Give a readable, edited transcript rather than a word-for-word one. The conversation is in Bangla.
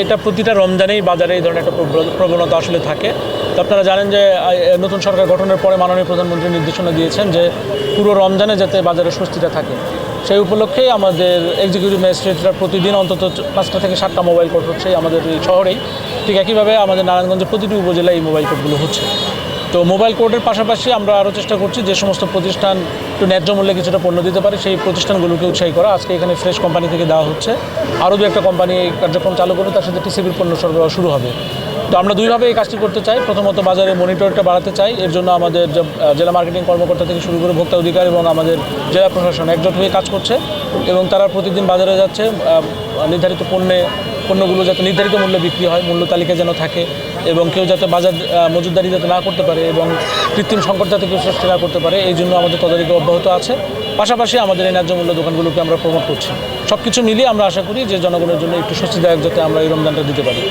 এটা প্রতিটা রমজানেই বাজারে এই ধরনের একটা প্রবণতা আসলে থাকে। তো আপনারা জানেন যে নতুন সরকার গঠনের পরে মাননীয় প্রধানমন্ত্রী নির্দেশনা দিয়েছেন যে পুরো রমজানে যাতে বাজারে স্বস্তিটা থাকে। সেই উপলক্ষেই আমাদের এক্সিকিউটিভ ম্যাজিস্ট্রেটরা প্রতিদিন অন্তত 5টা থেকে 7টা মোবাইল কোর্ট হচ্ছে আমাদের এই শহরেই। ঠিক একইভাবে আমাদের নারায়ণগঞ্জের প্রতিটি উপজেলায় এই মোবাইল কোর্টগুলো হচ্ছে। তো মোবাইল কোর্টের পাশাপাশি আমরা আরও চেষ্টা করছি যে সমস্ত প্রতিষ্ঠান একটু ন্যায্য মূল্যে কিছুটা পণ্য দিতে পারে সেই প্রতিষ্ঠানগুলোকে উৎসাহী করা। আজকে এখানে ফ্রেশ কোম্পানি থেকে দেওয়া হচ্ছে, আরও দু একটা কোম্পানি এই কার্যক্রম চালু করবে, তার সাথে টিসিবির পণ্য সরবরাহ শুরু হবে। তো আমরা দুইভাবে এই কাজটি করতে চাই। প্রথমত বাজারে মনিটরটা বাড়াতে চাই। এর জন্য আমাদের জেলা মার্কেটিং কর্মকর্তা থেকে শুরু করে ভোক্তা অধিকার এবং আমাদের জেলা প্রশাসন একজোট হয়ে কাজ করছে এবং তারা প্রতিদিন বাজারে যাচ্ছে নির্ধারিত পণ্যগুলো যাতে নির্ধারিত মূল্যে বিক্রি হয়, মূল্য তালিকা যেন থাকে এবং কেউ যাতে বাজার মজুতদারি যাতে না করতে পারে এবং কৃত্রিম সংকট যাতে কেউ সৃষ্টি না করতে পারে, এই জন্য আমাদের তদারকি অব্যাহত আছে। পাশাপাশি আমাদের এই ন্যায্য মূল্য দোকানগুলোকে আমরা প্রমোট করছি। সব কিছু মিলিয়ে আমরা আশা করি যে জনগণের জন্য একটু স্বস্তিদায়ক যাতে আমরা এই রমজানটা দিতে পারি।